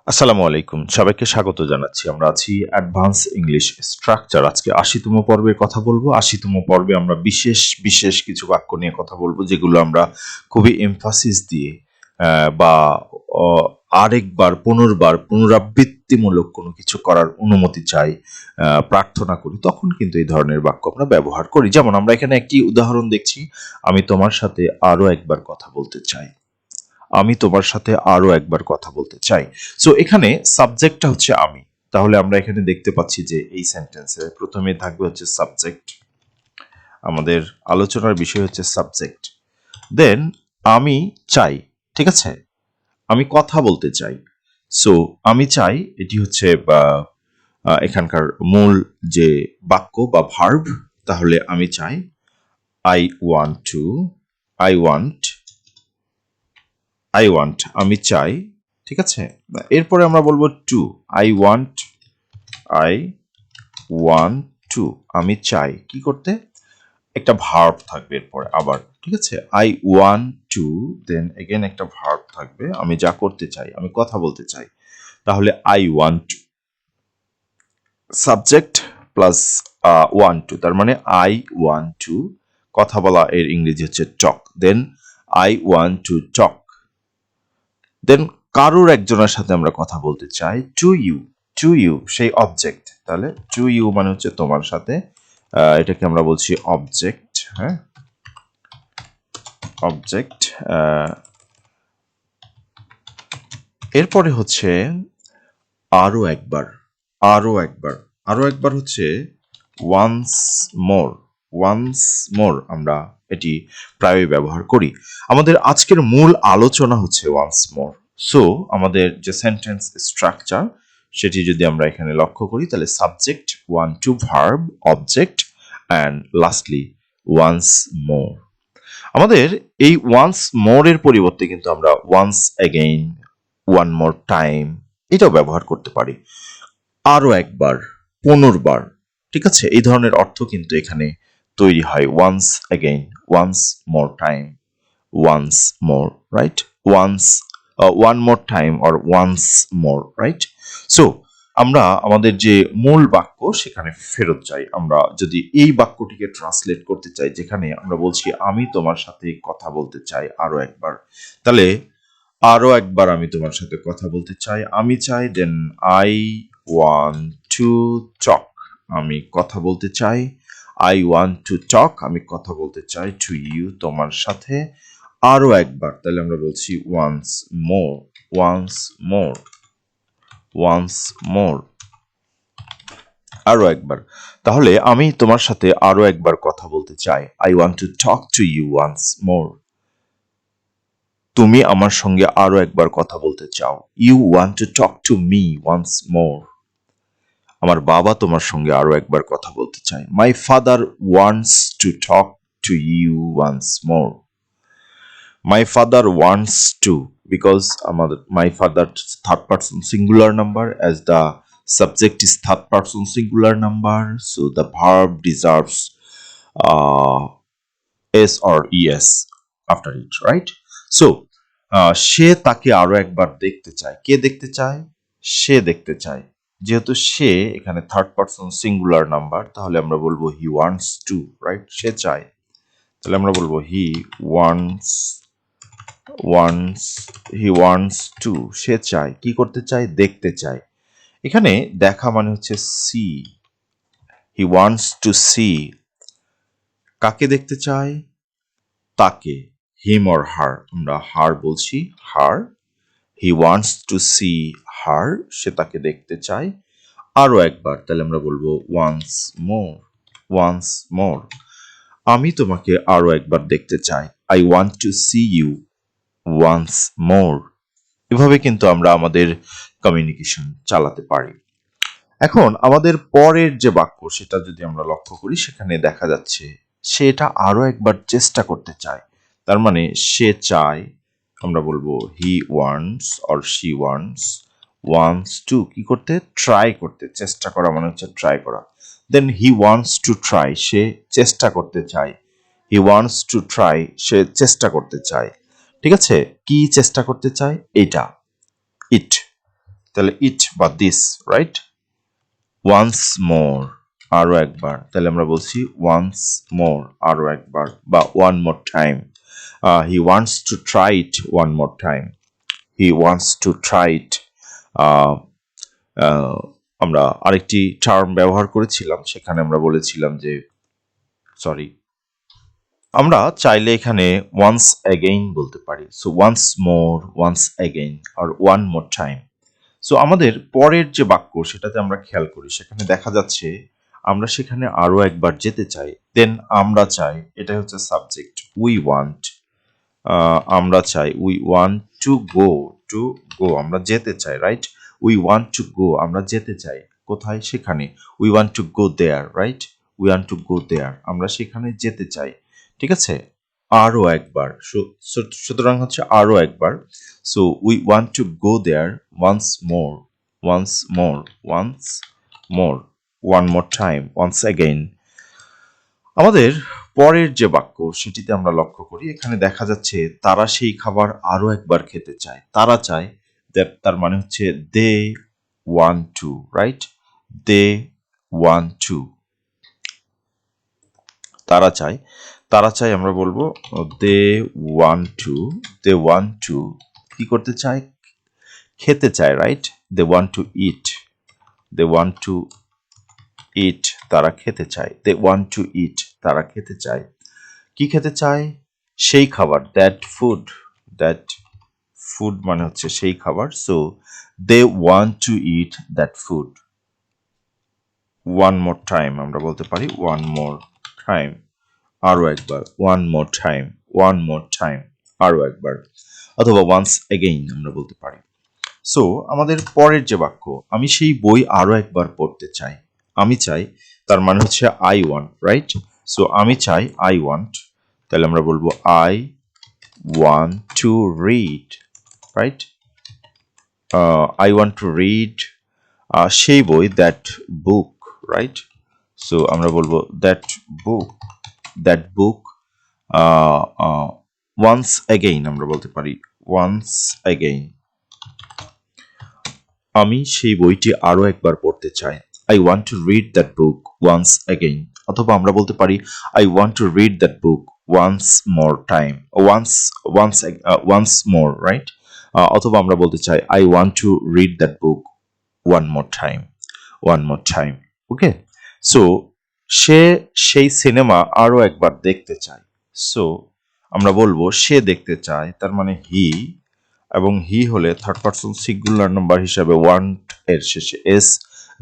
আসসালামু আলাইকুম, সবাইকে স্বাগত জানাচ্ছি। আমরা আছি অ্যাডভান্স ইংলিশ স্ট্রাকচার। আজকে ৮০তম পর্বের কথা বলবো। ৮০তম পর্বে আমরা বিশেষ বিশেষ কিছু বাক্য নিয়ে কথা বলবো, যেগুলো আমরা খুবই এমফাসিস দিয়ে বা আরেকবার পুনর্বার পুনরাবৃত্তিমূলক কোনো কিছু করার অনুমতি চাই, প্রার্থনা করি, তখন কিন্তু এই ধরনের বাক্য আমরা ব্যবহার করি। যেমন আমরা এখানে একটি উদাহরণ দেখছি, আমি তোমার সাথে আরো একবার কথা বলতে চাই। আমি তোমার সাথে আরো একবার কথা বলতে চাই। সো এখানে সাবজেক্টটা হচ্ছে আমি। তাহলে আমরা এখানে দেখতে পাচ্ছি যে এই সেন্টেন্সে প্রথমে থাকবে হচ্ছে সাবজেক্ট। আমাদের আলোচনার বিষয় হচ্ছে সাবজেক্ট। দেন আমি চাই, ঠিক আছে, আমি কথা বলতে চাই। সো আমি চাই এটি হচ্ছে এখানকার মূল যে বাক্য বা ভার্ব। তাহলে আমি চাই, I want to, I want, আমি চাই, ঠিক আছে। এরপরে আমরা বলবো to, I want, I want to, আমি চাই কি করতে, একটা ভার্ব থাকবে এরপরে আবার, ঠিক আছে। I want to, then again একটা ভার্ব থাকবে, আমি যা করতে চাই, আমি কথা বলতে চাই। তাহলে I want subject plus want to, তার মানে আই ওয়ান্ট টু, কথা বলা এর ইংরেজি হচ্ছে talk. Then I want to talk. দেন কারোর একজনের সাথে আমরা কথা বলতে চাই, টু ইউ, টু ইউ সেই অবজেক্ট। তাহলে টু ইউ মানে হচ্ছে তোমার সাথে, এটাকে আমরা বলছি অবজেক্ট। হ্যাঁ, অবজেক্ট। এরপরে হচ্ছে আরো একবার, আরো একবার, আরো একবার হচ্ছে ওয়ান্স মোর, ওয়ান্স মোর, আমরা এটি প্রায়ই ব্যবহার করি। আমাদের আজকের মূল আলোচনা হচ্ছে ওয়ান্স মোর। সো আমাদের যে সেন্টেন্স স্ট্রাকচার সেটি যদি আমরা এখানে লক্ষ্য করি, তাহলে subject, want to, verb, object and lastly once more. আমাদের এই ওয়ান্স মোর এর পরিবর্তে কিন্তু আমরা once again, one more time এটাও ব্যবহার করতে পারি। আরো একবার, পুনর্বার, ঠিক আছে। এই ধরনের অর্থ কিন্তু এখানে তৈরি হয়। Once again, once more time, once more, right. Once, one more time or once more, right. So আমরা আমাদের যে মূল বাক্য সেখানে ফেরত যাই। আমরা যদি এই বাক্যটিকে ট্রান্সলেট করতে চাই, যেখানে আমরা বলছি আমি তোমার সাথে কথা বলতে চাই আরো একবার, তাহলে আরো একবার আমি তোমার সাথে কথা বলতে চাই, আমি চাই, then I want to talk, আমি কথা বলতে চাই। আই ওয়ান্ট টু টক, আমি কথা বলতে চাই টু ইউ, তোমার সাথে আরো একবার। তাহলে আমরা বলছি once more, once more, once more, আরো একবার। তাহলে আমি তোমার সাথে আরো একবার কথা বলতে চাই, I want to talk to you once more. তুমি আমার সঙ্গে আরো একবার কথা বলতে চাও, you want to talk to me once more. আমার বাবা তোমার সঙ্গে আরো একবার কথা বলতে চায়, my father wants to talk to you once more. My father wants to, because আমাদের my father third person singular number, as the subject is third person singular number, so the verb deserves uh, s or es after it, right? So সে তাকে আরো একবার দেখতে চায়। কে দেখতে চায়? সে দেখতে চায়। যেহেতু সে এখানে থার্ড পার্সন সিঙ্গুলার নাম্বার, তাহলে আমরা বলবো হি ওয়ান্টস টু, রাইট। সে চায়, তাহলে আমরা বলবো he wants, wants, he wants to, সে চায়, কি করতে চায়? দেখতে চায়। এখানে দেখা মানে হচ্ছে see, he wants to see. কাকে দেখতে চায়? তাকে, হিম অর হার, আমরা হার বলছি, হার। হি ওয়ান্টস টু সি হার, সে তাকে দেখতে চায় আরো একবার, তাহলে আমরা বলবো ওয়ান্স মোর, ওয়ান্স মোর। আমি তোমাকে আরো একবার দেখতে চাই, I want to see you once more. এভাবে কিন্তু আমরা আমাদের কমিউনিকেশন চালাতে পারি। এখন আমাদের পরের যে বাক্য সেটা যদি আমরা লক্ষ্য করি, সেখানে দেখা যাচ্ছে সে এটা আরো একবার চেষ্টা করতে চায়। তার মানে সে চায়, আমরা বলবো he wants or she wants, wants to কি করতে? ট্রাই করতে। চেষ্টা করা মানে হচ্ছে ট্রাই করা। দেন হি ওয়ান্টস টু ট্রাই, সে চেষ্টা করতে চায়। হি ওয়ান্টস টু ট্রাই, সে চেষ্টা করতে চায়। ঠিক আছে, কি চেষ্টা করতে চায়? এটা, ইট, তাহলে ইট বা দিস, রাইট? ওয়ান্স মোর, আরো একবার, তাহলে আমরা বলছি ওয়ান্স মোর, আরো একবার, বা one more time. He wants to try it one more time, he wants to try it. আমরা আরেকটি টার্ম ব্যবহার করেছিলাম, সেখানে আমরা বলেছিলাম যে, সরি, আমরা চাইলে এখানে ওয়ান্স অ্যাগেইন বলতে পারি। So once more, once again, আর ওয়ান মোর টাইম। সো আমাদের পরের যে বাক্য সেটাতে আমরা খেয়াল করি, সেখানে দেখা যাচ্ছে আমরা সেখানে আরো একবার যেতে চাই। দেন আমরা চাই, এটা হচ্ছে সাবজেক্ট, উই ওয়ান্ট, আমরা চাই, we want to go, to go আমরা যেতে চাই, right? We want to go আমরা যেতে চাই কোথায়? সেখানে। We want to go there, right? We want to go there, আমরা সেখানে যেতে চাই। ঠিক আছে? আরো একবার, সুতরাং হচ্ছে আরো একবার। So we want to go there once more, once more, once more, one more time, once again. আমাদের পরের যে বাক্য সেটিতে আমরা লক্ষ্য করি, এখানে দেখা যাচ্ছে তারা সেই খাবার আরো একবার খেতে চায়। তারা চায়, তার মানে হচ্ছে they want to, right? They want to, তারা চায়, তারা চায় আমরা বলবো they want to, they want to কি করতে চায়? খেতে চায়, right? They want to eat, they want to eat, তারা খেতে চায়। দে ওয়ান্ট টু ইট, তারা খেতে চায়। কি খেতে চায়? সেই খাবার, দ্যাট ফুড, দ্যাট ফুড মানে হচ্ছে সেই খাবার। So they want to eat that food. One more time আমরা বলতে পারি, ওয়ান মোর টাইম, আরো একবার, one more time, one more time, আরো একবার, অথবা ওয়ান্স এগেইন আমরা বলতে পারি। সো আমাদের পরের যে বাক্য, আমি সেই বই আরো একবার পড়তে চাই। আমি চাই, তার মানে হচ্ছে আই ওয়ান্ট, রাইট? সো আমি চাই, আই ওয়ান্ট, তাহলে আমরা বলবো I want to read, right? I want to read সেই বই, that book, right? So আমরা বলবো that book, that book, once again আমরা বলতে পারি, once again, আমি সেই বইটি আরো একবার পড়তে চাই। I want to read that book once again, অথবা আমরা বলতে পারি I want to read that book once more time, once more, right? অথবা আমরা বলতে চাই I want to read that book one more time, one more time. Okay? So সে সেই cinema আরো একবার দেখতে চায়। সো আমরা বলবো সে দেখতে চায়, তার মানে হি, এবং হি হলে থার্ড পারসন সিঙ্গুলার নাম্বার হিসাবে ওয়ান্ট এর শেষে এস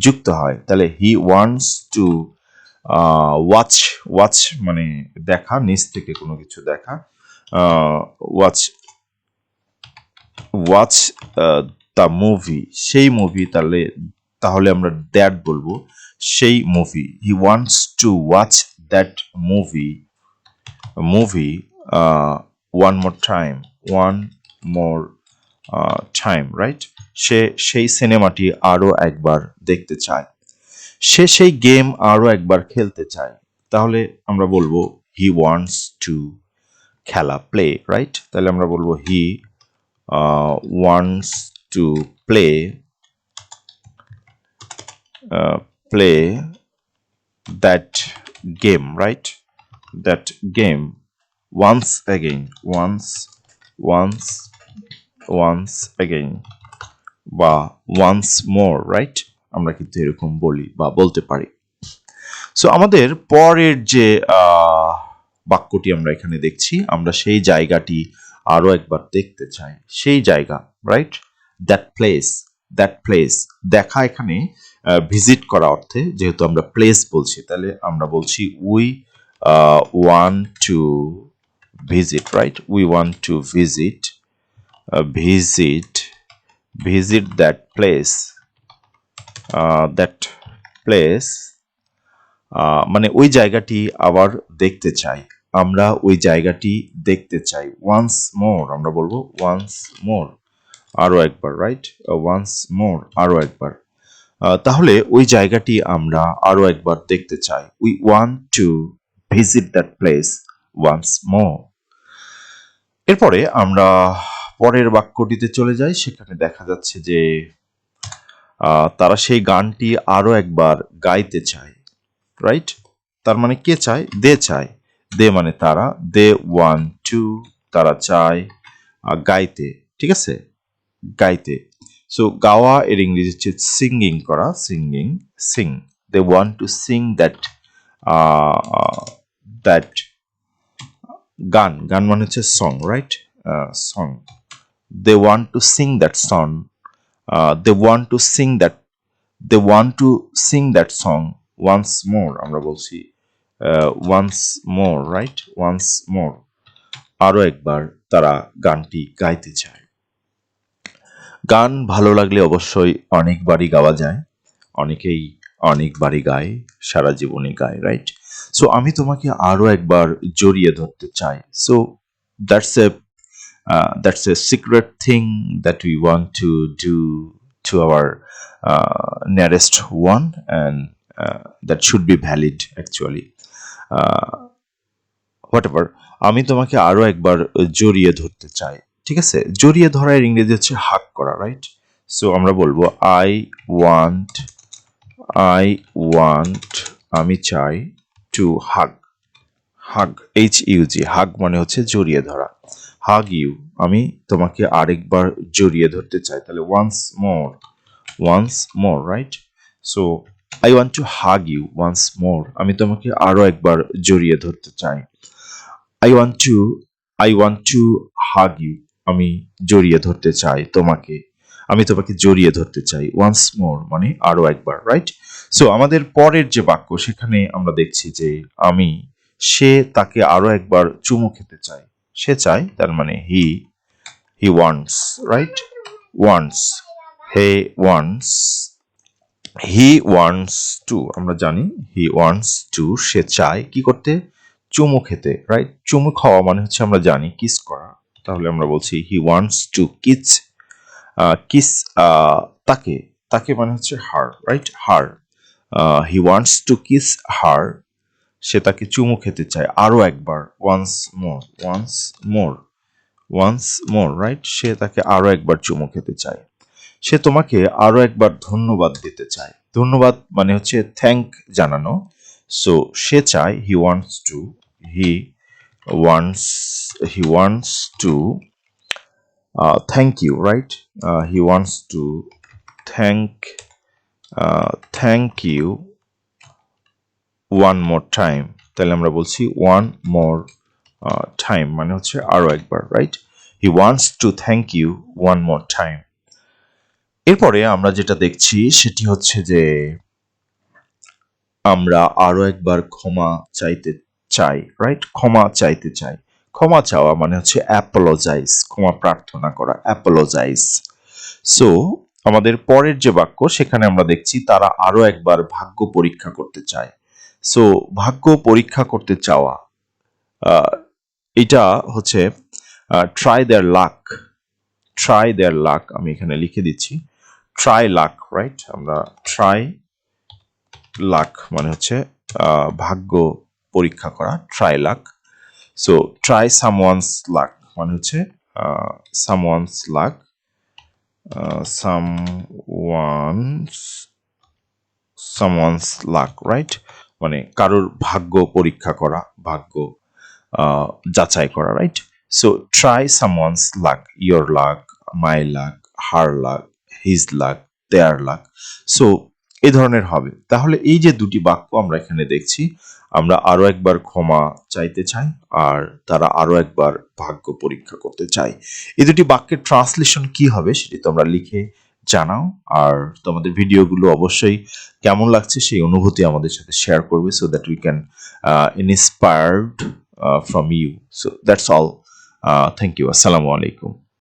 যুক্ত হয়। তাহলে he wants to watch, watch মানে দেখা, নিচ থেকে কোনো কিছু দেখা, ওয়াচ, ওয়াচ দ্য মুভি, সেই মুভি, তাহলে তাহলে আমরা দ্যাট বলবো, সেই movie. He wants to watch that movie, movie one more time, one more time, right? সে সেই সিনেমাটি আরো একবার দেখতে চায়। সে সেই গেম আরো একবার খেলতে চায়। তাহলে আমরা বলবো হি ওয়ান্টস টু খেলা, প্লে, রাইট? তাহলে আমরা বলবো he wants to play, play that game, right? That game once again, once again, বা once more, right? আমরা কিন্তু এরকম বলি বা বলতে পারি। সো আমাদের পরের যে বাক্যটি আমরা এখানে দেখছি, আমরা সেই জায়গাটি আরো একবার দেখতে চাই। সেই জায়গা, right? That place, that place, দেখা এখানে ভিজিট করা অর্থে, যেহেতু আমরা প্লেস বলছি, তাহলে আমরা বলছি we want to visit, right? We want to visit, visit, visit that place, that place, মানে ওই জায়গাটি আবার দেখতে চাই, আমরা ওই জায়গাটি দেখতে চাই। ওয়ান্স মোর আমরা বলবো ওয়ান্স মোর, আরো একবার, রাইট? ওয়ান্স মোর, আরো একবার। তাহলে ওই জায়গাটি আমরা আরো একবার দেখতে চাই। We want to visit that place once more. এরপরে আমরা পরের বাক্যটিতে চলে যাই, সেখানে দেখা যাচ্ছে যে তারা সেই গানটি আরো একবার গাইতে চায়, রাইট? তার মানে কে চায়? দে চায়। দে মানে তারা, দে ওয়ান্ট টু, তারা চায় গাইতে, ঠিক আছে? গাইতে। সো গাওয়া এর ইংরেজি হচ্ছে সিঙ্গিং করা, singing, sing. They want to sing that, that গান, গান মানে হচ্ছে song, right? Song. They want to sing that song, they want to sing that, they want to sing that song once more, আমরা বলছি once more, right? Once more, আরো একবার তারা গানটি গাইতে চায়। গান ভালো লাগলে অবশ্যই অনেকবারই গাওয়া যায়, অনেকেই অনেকবারই গায়, সারা জীবনই গায়, রাইট? সো আমি তোমাকে আরো একবার জড়িয়ে ধরতে চাই। So that's a that's a secret thing that we want to do to our nearest one, and that should be valid actually. Whatever, আমি তোমাকে আরো একবার জড়িয়ে ধরতে চাই, ঠিক আছে? জড়িয়ে ধরার ইংরেজি হচ্ছে হাগ করা, রাইট? সো আমরা বলবো ওয়ান্ট আই ওয়ান্ট, আমি চাই, টু হাগ, হাগ, HUG, হাগ মানে হচ্ছে জড়িয়ে ধরা। হাগ ইউ, আমি তোমাকে আরেকবার জড়িয়ে ধরতে চাই, তাহলে once more, right? So I want to hug you once more, আমি তোমাকে আরো একবার জড়িয়ে ধরতে চাই। I want to I want to hug you, আমি জড়িয়ে ধরতে চাই তোমাকে, আমি তোমাকে জড়িয়ে ধরতে চাই। ওয়ান্স মোর মানে আরো একবার, রাইট? সো আমাদের পরের যে বাক্য, সেখানে আমরা দেখছি যে আমি, সে তাকে আরো একবার চুমু খেতে চায়। সে চায়, তার মানে he wants, right? Wants, he wants, he wants to, আমরা জানি হি ওয়ান্টস টু, সে চায় কি করতে? চুমু খেতে, রাইট? চুমু খাওয়া মানে হচ্ছে আমরা জানি কিস করা, তাহলে আমরা বলছি he wants to kiss, kiss তাকে, তাকে মানে হচ্ছে her, right? Her, he wants to kiss her, সে তাকে চুমু খেতে চায় আরো একবার। Once more, once more, once more, right? সে তাকে আরো একবার চুমু খেতে চায়। সে তোমাকে আরো একবার ধন্যবাদ দিতে চায়। ধন্যবাদ মানে হচ্ছে থ্যাংক জানানো। সো সে চায়, he wants he wants to thank you, right? He wants to thank thank you one more time, তাহলে আমরা বলছি ওয়ান মোর টাইম মানে হচ্ছে আরো একবার, right? He wants to thank you one more time. এরপরে আমরা যেটা দেখছি সেটি হচ্ছে যে আমরা আরো একবার ক্ষমা চাইতে চাই, রাইট? ক্ষমা চাইতে চাই। ক্ষমা চাওয়া মানে হচ্ছে অ্যাপোলোজাইজ, ক্ষমা প্রার্থনা করা, অ্যাপোলোজাইজ। সো আমাদের পরের যে বাক্য, সেখানে আমরা দেখছি তারা আরো একবার ভাগ্য পরীক্ষা করতে চায়। সো ভাগ্য পরীক্ষা করতে চাওয়া, এটা হচ্ছে try their luck, try their luck, আমি এখানে লিখে দিচ্ছি ট্রাই লাক, রাইট? আমরা ট্রাই লাক মানে হচ্ছে ভাগ্য পরীক্ষা করা, try luck. So try someone's luck মানে হচ্ছে someone's luck, someone's luck, right? মানে কারোর ভাগ্য পরীক্ষা করা, ভাগ্য যাচাই করা, right? So try someone's luck, your luck, my luck, her luck, his luck, their luck. So এই ধরনের হবে। তাহলে এই যে দুটি বাক্য আমরা এখানে দেখছি, আমরা আরো একবার ক্ষমা চাইতে চাই, আর তারা আরো একবার ভাগ্য পরীক্ষা করতে চাই। এই দুটি বাক্যের ট্রান্সলেশন কি হবে সেটি তোমরা লিখে জানাও, আর তোমাদের ভিডিওগুলো অবশ্যই কেমন লাগছে সেই অনুভূতি আমাদের সাথে শেয়ার করবে, so that we can inspired from you. So that's all. Thank you. Assalamu alaikum.